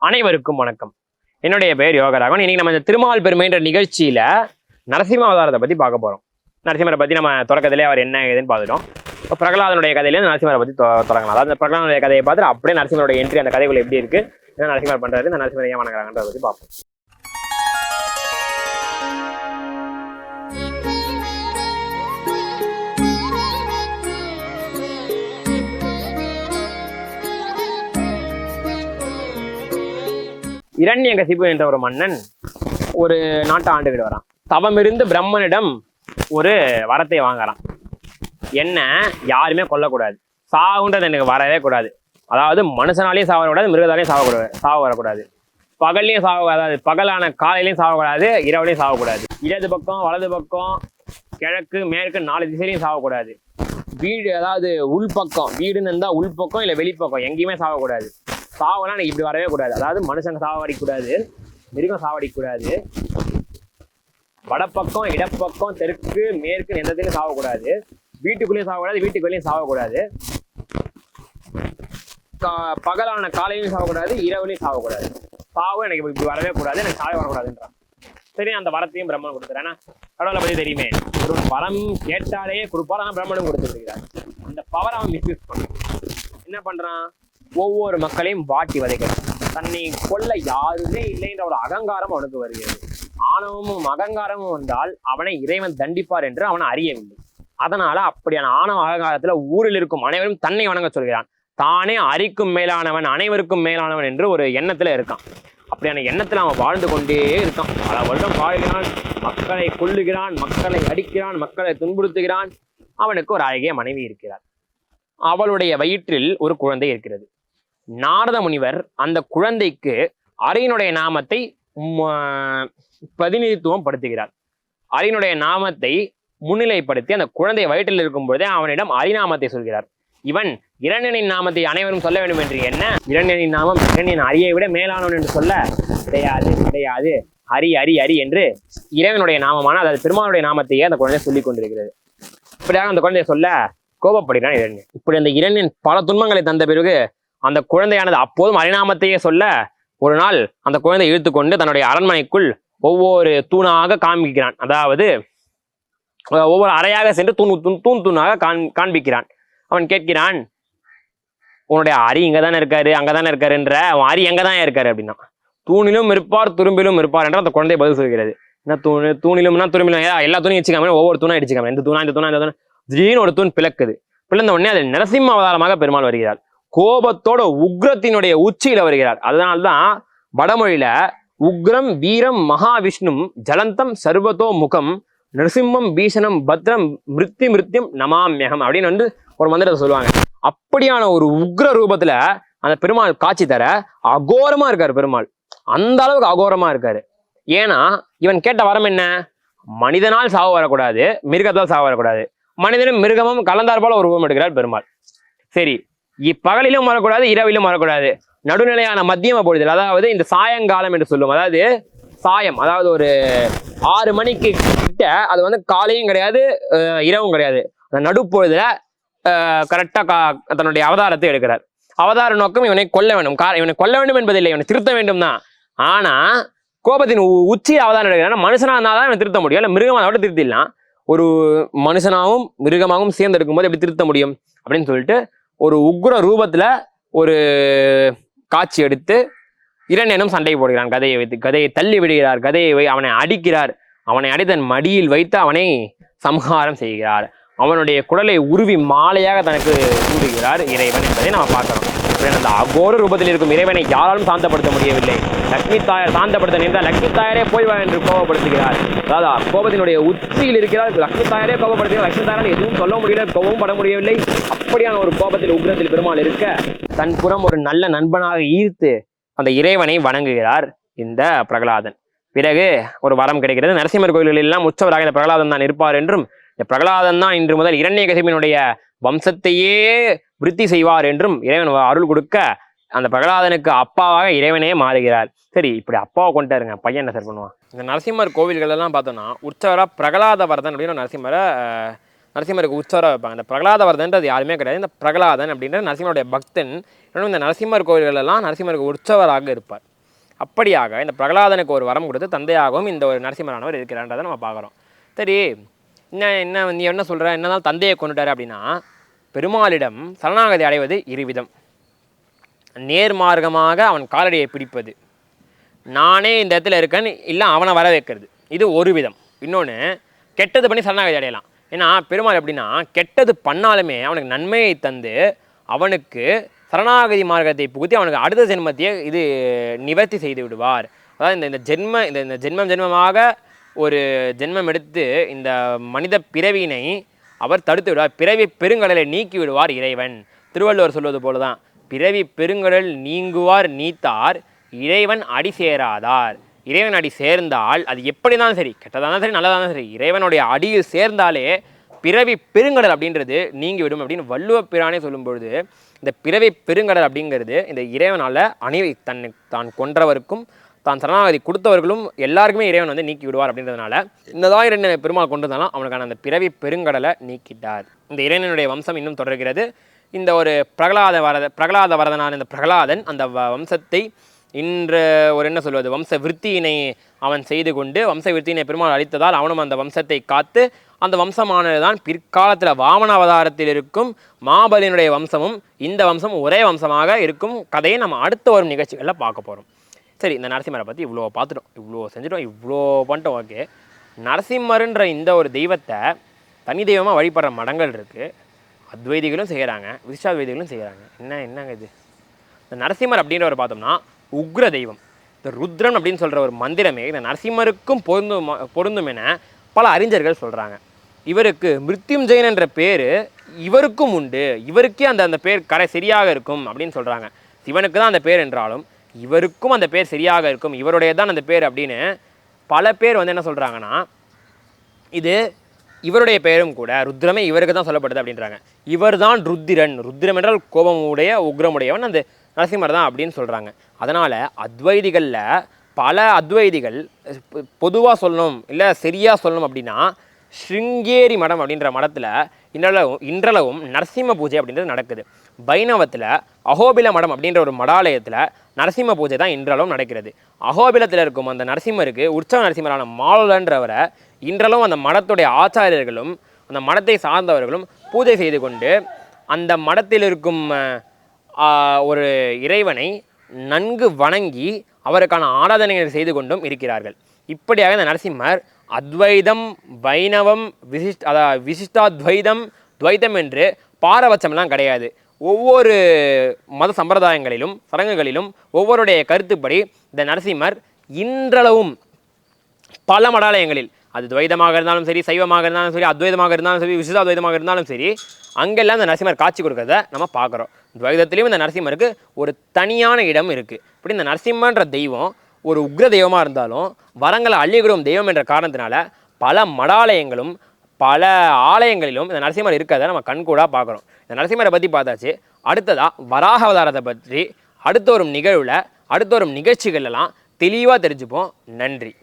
அனைவருக்கும் வணக்கம். என்னுடைய பெயர் யோகராகவன். இன்னைக்கு நம்ம இந்த திருமால் பெருமைன்ற நிகழ்ச்சியில நரசிம்ம அவதாரத்தை பத்தி பார்க்க போறோம். நரசிம்மரை பத்தி நம்ம தொடக்கத்திலே அவர் என்ன ஏதுன்னு பார்த்துட்டோம். இப்போ பிரகலாதனுடைய கதையிலேருந்து நரசிம்மரை பத்தி தொடங்கலாம். அதாவது அந்த பிரகலாதனுடைய கதையை பார்த்துட்டு அப்படியே நரசிம்மருடைய என்ட்ரி அந்த கதைகள் எப்படி இருக்கு, என்ன நரசிம்மர் பண்றாரு, இந்த நரசிம்மரை ஏன் வணங்குறாங்கன்றதை பத்தி பார்ப்போம். இரண்யகசிபு என்ற ஒரு மன்னன் ஒரு நாட்டை ஆண்டுகிட்டு வரான். தவமிருந்து பிரம்மனிடம் ஒரு வரத்தை வாங்குறான். என்ன யாருமே கொல்லக்கூடாது, சாவுன்றது எனக்கு வரவே கூடாது. அதாவது மனுஷனாலையும் சாவக்கூடாது, மிருகத்தாலையும் சாவ வரக்கூடாது, பகல்லையும் சாவக்கூடாது, பகலான காலையிலையும் சாவக்கூடாது, இரவுலையும் சாவக்கூடாது, இடது பக்கம் வலது பக்கம் கிழக்கு மேற்கு 4 திசையிலையும் சாவக்கூடாது, வீடு அதாவது உள்பக்கம் வீடுன்னு இருந்தால் உள்பக்கம் இல்லை வெளிப்பக்கம் எங்கேயுமே சாவக்கூடாது. சாவெல்லாம் எனக்கு இப்படி வரவே கூடாது. அதாவது மனுஷங்க சாவடிக்கூடாது, மிருகம் சாவடிக்கூடாது, வடப்பக்கம் இடப்பக்கம் தெற்கு மேற்கு எந்தத்திலையும் சாவக்கூடாது, வீட்டுக்குள்ளேயும் சாவக்கூடாது, வீட்டுக்குள்ளேயும் சாவக்கூடாது, பகலான காலையிலையும் சாவக்கூடாது, இரவுலையும் சாவக்கூடாது. சாவு எனக்கு இப்படி வரவே கூடாது, எனக்கு சாவே வரக்கூடாதுன்றான். சரி, அந்த வரத்தையும் பிரம்மன் கொடுத்துறேன். கடவுளை பற்றி தெரியுமே, ஒரு வரம் கேட்டாலே கொடுப்பார். ஆனால் பிரம்மனும் கொடுத்துருக்கிறார். அந்த பவரை அவன் மிஸ்யூஸ் பண்ணுறான். என்ன பண்றான்? ஒவ்வொரு மக்களையும் வாட்டி வதைக்கிறான். தன்னை கொல்ல யாருமே இல்லைன்ற ஒரு அகங்காரம் அவனுக்கு வருகிறது. ஆணவமும் அகங்காரமும் வந்தால் அவனை இறைவன் தண்டிப்பார் என்று அவனை அறியவில்லை. அதனால அப்படியான ஆணவ அகங்காரத்துல ஊரில் இருக்கும் அனைவரும் தன்னை வணங்க சொல்கிறான். தானே அரிக்கும் மேலானவன், அனைவருக்கும் மேலானவன் என்று ஒரு எண்ணத்துல இருக்கான். அப்படியான எண்ணத்துல அவன் வாழ்ந்து கொண்டே இருக்கான். பல வருடம் வாழ்கிறான், மக்களை கொல்லுகிறான், மக்களை அடிக்கிறான், மக்களை துன்புறுத்துகிறான். அவனுக்கு ஒரு அழகிய மனைவி இருக்கிறார். அவளுடைய வயிற்றில் ஒரு குழந்தை இருக்கிறது. நாரத முனிவர் அந்த குழந்தைக்கு அரியனுடைய நாமத்தை பிரதிநிதித்துவம் படுத்துகிறார். அரியனுடைய நாமத்தை முன்னிலைப்படுத்தி அந்த குழந்தை வயிற்றில் இருக்கும் பொழுதே அவனிடம் அரிநாமத்தை சொல்கிறார். இவன் இரண்யனின் நாமத்தை அனைவரும் சொல்ல வேண்டும் என்று என்ன, இரண்யனின் நாமம் இரண்யன் அரியை விட மேலானவன் என்று சொல்ல கிடையாது கிடையாது, ஹரி ஹரி ஹரி என்று இறைவனுடைய நாமமான அதாவது பெருமானுடைய நாமத்தையே அந்த குழந்தை சொல்லிக் கொண்டிருக்கிறது. இப்படியாக அந்த குழந்தையை சொல்ல கோபப்படுகிறான் இரண்யன். இப்படி அந்த இரண்யன் பல துன்பங்களை தந்த பிறகு அந்த குழந்தையானது அப்போதும் அரிநாமத்தையே சொல்ல ஒரு நாள் அந்த குழந்தை இழுத்துக்கொண்டு தன்னுடைய அரண்மனைக்குள் ஒவ்வொரு தூணாக காண்பிக்கிறான். அதாவது ஒவ்வொரு அறையாக சென்று தூணாக காண்பிக்கிறான். அவன் கேட்கிறான், உன்னுடைய அரி இங்கதானே இருக்காரு, அங்கதானே இருக்காருன்ற அவன் அரி எங்கதான் இருக்காரு அப்படின்னா, தூணிலும் இருப்பார் துரும்பிலும் இருப்பார் என்று அந்த குழந்தை பதில் சொல்கிறது. என்ன தூணிலும்னா துரும்பிலும் எல்லா தூணையும் வச்சுக்காம ஒவ்வொரு தூணா அடிச்சுக்காம இந்த தூணா இந்த தூணா இந்த தூணா திடீர்னு ஒரு தூண் பிளக்குது. பிளந்த உடனே அதில் நரசிம்ம அவதாரமாக பெருமாள் வருகிறார். கோபத்தோட உக்ரத்தினுடைய உச்சியில வருகிறார். அதனால்தான் வடமொழியில உக்ரம் வீரம் மகாவிஷ்ணும் ஜலந்தம் சர்வதோ முகம் நரசிம்மம் பீஷணம் பத்ரம் மிருத்யும் நமாமியகம் அப்படின்னு ஒரு மந்திரத்தை சொல்லுவாங்க. அப்படியான ஒரு உக்ர ரூபத்துல அந்த பெருமாள் காட்சி தர அகோரமா இருக்காரு பெருமாள். அந்த அளவுக்கு அகோரமா இருக்காரு. ஏன்னா இவன் கேட்ட வரம் என்ன? மனிதனால் சாவு வரக்கூடாது, மிருகத்தால் சாவு வரக்கூடாது. மனிதனும் மிருகமும் கலந்தார் போல ஒரு ரூபம் எடுக்கிறார் பெருமாள். சரி, இப்பகலிலும் வரக்கூடாது, இரவிலும் வரக்கூடாது, நடுநிலையான மத்தியம பொழுதில், அதாவது இந்த சாயங்காலம் என்று சொல்லுவோம். அதாவது சாயம், அதாவது ஒரு 6 மணிக்கு கிட்ட அது காலையும் கிடையாது இரவும் கிடையாது, அந்த நடுப்பொழுதுல கரெக்டா தன்னுடைய அவதாரத்தை எடுக்கிறார். அவதார நோக்கம் இவனை கொல்ல வேண்டும். இவனை கொல்ல வேண்டும் என்பதில்லை, இவனை திருத்த வேண்டும் தான். ஆனா கோபத்தின் உச்சி அவதாரம் எடுக்கிறான். மனுஷனா இருந்தால்தான் இவனை திருத்த முடியும், இல்லை மிருகமாக விட திருத்திடலாம். ஒரு மனுஷனாகவும் மிருகமாகவும் சேர்ந்து இருக்கும்போது எப்படி திருத்த முடியும் அப்படின்னு சொல்லிட்டு ஒரு உக்ர ரூபத்துல ஒரு காட்சி எடுத்து இரண்யனும் சண்டை போடுகிறான். கதையை வைத்து கதையை தள்ளி விடுகிறார். கதையை அவனை அடிக்கிறார். அவனை அடித்தன் மடியில் வைத்து அவனை சம்ஹாரம் செய்கிறார். அவனுடைய குடலை உருவி மாலையாக தனக்கு கூறுகிறார் இறைவன் என்பதை நம்ம பார்க்கிறோம். அந்த அகோர ரூபத்தில் இருக்கும் இறைவனை யாராலும் சாந்தப்படுத்த முடியவில்லை. லக்ஷ்மி தாயார் சாந்தப்படுத்த நின்றால் லக்ஷ்மி தாயாரே போய்வா என்று கோபப்படுத்துகிறார். அதாவது கோபத்தினுடைய உச்சியில் இருக்கிறார். லக்ஷ்மி தாயாரே கோபப்படுத்துகிறார். லக்ஷ்மி தாயாரால் எதுவும் சொல்ல முடியல, கோபமும் பட முடியவில்லை. அப்படியான ஒரு கோபத்தில் உக்ரத்தில் பெருமாள் இருக்க தன் புறம் ஒரு நல்ல நண்பனாக ஈர்த்து அந்த இறைவனை வணங்குகிறார் இந்த பிரகலாதன். பிறகு ஒரு வரம் கிடைக்கிறது. நரசிம்மர் கோயில்களில் எல்லாம் உற்சவராக இந்த பிரகலாதன் தான் இருப்பார் என்றும், இந்த பிரகலாதன் தான் இன்று முதல் இரண்யகசிபினுடைய வம்சத்தையே விருத்தி செய்வார் என்றும் இறைவன் அருள் கொடுக்க அந்த பிரகலாதனுக்கு அப்பாவாக இறைவனே மாறுகிறார். சரி, இப்படி அப்பாவை கொண்டாருங்க, பையன் என்ன சார் பண்ணுவான்? இந்த நரசிம்மர் கோவில்கள் எல்லாம் பார்த்தோம்னா உற்சவரா பிரகலாத வரதன் அப்படின்னு நரசிம்மருக்கு உற்சவராக வைப்பாங்க. இந்த பிரகலாத வரதன்றது யாருமே கிடையாது. இந்த பிரகலாதன் அப்படின்ற நரசிம்மருடைய பக்தன். இந்த நரசிம்மர் கோவில்கள் எல்லாம் நரசிம்மருக்கு உற்சவராக இருப்பார். அப்படியாக இந்த பிரகலாதனுக்கு ஒரு வரம் கொடுத்து தந்தையாகவும் இந்த ஒரு நரசிம்மரானவர் இருக்கிறான்றதை நம்ம பார்க்குறோம். சரி, என்ன நீ என்ன சொல்கிற, என்னதான் தந்தையை கொண்டுட்டார் அப்படின்னா, பெருமாளிடம் சரணாகதி அடைவது இருவிதம். நேர்மார்க்கமாக அவன் காலடியை பிடிப்பது, நானே இந்த இடத்துல இருக்கேன்னு இல்லை அவனை வர வைக்கிறது, இது ஒரு விதம். இன்னொன்று, கெட்டது பண்ணி சரணாகதி அடையலாம். ஏன்னா பெருமாள் எப்படின்னா, கெட்டது பண்ணாலுமே அவனுக்கு நன்மையை தந்து அவனுக்கு சரணாகதி மார்க்கத்தை புகுத்தி அவனுக்கு அடுத்த ஜென்மத்தையே இது நிவர்த்தி செய்து விடுவார். அதாவது இந்த ஜென்மமாக ஒரு ஜென்மம் எடுத்து இந்த மனித பிறவியினை அவர் தடுத்து விடுவார். பிறவி பெருங்கடலை நீக்கி விடுவார் இறைவன். திருவள்ளுவர் சொல்வது போல தான், பிறவி பெருங்கடல் நீங்குவார் நீத்தார் இறைவன் அடி சேராதார். இறைவன் அடி சேர்ந்தால் அது எப்படி தான் சரி, கெட்டதான சரி நல்லதான சரி, இறைவனுடைய அடியில் சேர்ந்தாலே பிறவி பெருங்கடல் அப்படின்றது நீங்கிவிடும் அப்படின்னு வள்ளுவ பிரானே சொல்லும் பொழுது, இந்த பிறவி பெருங்கடல் அப்படிங்கிறது இந்த இறைவனால் தான் கொன்றவருக்கும் தான் சரணாகதி கொடுத்தவர்களும் எல்லாருக்குமே இறைவன் வந்து நீக்கி விடுவார் அப்படின்றதுனால இன்னதான் இரண்டு பெருமாள் கொண்டிருந்தாலும் அவனுக்கான அந்த பிறவி பெருங்கடலை நீக்கிட்டார். இந்த இறைவனுடைய வம்சம் இன்னும் தொடர்கிறது. இந்த ஒரு பிரகலாத வரதனான இந்த பிரகலாதன் அந்த வம்சத்தை இன்று ஒரு என்ன சொல்வது, வம்ச விருத்தியினை அவன் செய்து கொண்டு வம்ச விருத்தியினை பெருமாள் அளித்ததால் அவனும் அந்த வம்சத்தை காத்து அந்த வம்சமானது தான் பிற்காலத்தில் வாமன அவதாரத்தில் இருக்கும் மாபலியினுடைய வம்சமும் இந்த வம்சம் ஒரே வம்சமாக இருக்கும் கதையை நம்ம அடுத்த ஒரு நிகழ்ச்சிகளில் பார்க்க போகிறோம். சரி, இந்த நரசிம்மரை பற்றி இவ்வளோ பார்த்துட்டோம், இவ்வளோ செஞ்சுட்டோம், இவ்வளோ பண்ணிட்டோம். ஓகே, நரசிம்மருன்ற இந்த ஒரு தெய்வத்தை தனி தெய்வமாக வழிபடுற மடங்கள் இருக்குது. அத்வைதிகளும் செய்கிறாங்க, விசிஷ்டாத்வைதிகளும் செய்கிறாங்க. என்னங்க இது? இந்த நரசிம்மர் அப்படின்றவர் பார்த்தோம்னா உக்ர தெய்வம். இந்த ருத்ரன் அப்படின்னு சொல்கிற ஒரு மந்திரமே இந்த நரசிம்மருக்கும் பொருந்தும் என பல அறிஞர்கள் சொல்கிறாங்க. இவருக்கு மிருத்யுஞ்சயன் என்ற பேர் இவருக்கும் உண்டு, இவருக்கே அந்த பேர் சரியாக இருக்கும் அப்படின்னு சொல்கிறாங்க. சிவனுக்கு தான் அந்த பேர் என்றாலும் இவருக்கும் அந்த பேர் சரியாக இருக்கும், இவருடைய தான் அந்த பேர் அப்படின்னு பல பேர் வந்து என்ன சொல்கிறாங்கன்னா, இது இவருடைய பெயரும் கூட ருத்ரமே இவருக்கு தான் சொல்லப்படுது அப்படின்றாங்க. இவர் தான் ருத்திரன், ருத்திரம் என்றால் கோபமுடைய உக்ரமுடையவன் அந்த நரசிம்மர் தான் அப்படின்னு சொல்கிறாங்க. அதனால் அத்வைதிகளில் பல அத்வைதிகள் பொதுவாக சொல்லணும் இல்லை சரியாக சொல்லணும் அப்படின்னா, ஸ்ருங்கேரி மடம் அப்படின்ற மடத்தில் இன்றளவும் நரசிம்ம பூஜை அப்படின்றது நடக்குது. வைணவத்தில் அகோபில மடம் அப்படின்ற ஒரு மடாலயத்தில் நரசிம்ம பூஜை தான் இன்றளவும் நடக்கிறது. அகோபிலத்தில் இருக்கும் அந்த நரசிம்மருக்கு உற்சவ நரசிம்மரான மாலுலன்றவரை இன்றளவும் அந்த மடத்துடைய ஆச்சாரியர்களும் அந்த மடத்தை சார்ந்தவர்களும் பூஜை செய்து கொண்டு அந்த மடத்தில் இருக்கும் ஒரு இறைவனை நன்கு வணங்கி அவருக்கான ஆராதனைகளை செய்து கொண்டும் இருக்கிறார்கள். இப்படியாக இந்த நரசிம்மர் அத்வைதம், வைணவம், விசிஷ்டாத்வைதம், துவைத்தம் என்று பாரபட்சம்லாம் கிடையாது. ஒவ்வொரு மத சம்பிரதாயங்களிலும் சடங்குகளிலும் ஒவ்வொருடைய கருத்துப்படி இந்த நரசிம்மர் இன்றளவும் பல மடாலயங்களில், அது துவைதமாக இருந்தாலும் சரி, சைவமாக இருந்தாலும் சரி, அத்வைதமாக இருந்தாலும் சரி, விசிஷ்டாத்வைதமாக இருந்தாலும் சரி, அங்கெல்லாம் இந்த நரசிம்மர் காட்சி கொடுக்கறத நம்ம பார்க்குறோம். துவைதத்திலையும் இந்த நரசிம்மருக்கு ஒரு தனியான இடம் இருக்குது. இப்படி இந்த நரசிம்மன்ற தெய்வம் ஒரு உக்ர தெய்வமாக இருந்தாலும் வரங்களை அள்ளிவிடும் தெய்வம் என்ற காரணத்தினால பல மடாலயங்களும் பல ஆலயங்களிலும் இந்த நரசிம்மர் இருக்கிறத நம்ம கண்கூடாக பார்க்குறோம். இந்த நரசிம்மரை பற்றி பார்த்தாச்சு. அடுத்ததாக வராக அவதாரத்தை பற்றி அடுத்த ஒரு நிகழ்வில் அடுத்த ஒரு நிகழ்ச்சிகள்லாம் தெளிவாக தெரிஞ்சுப்போம். நன்றி.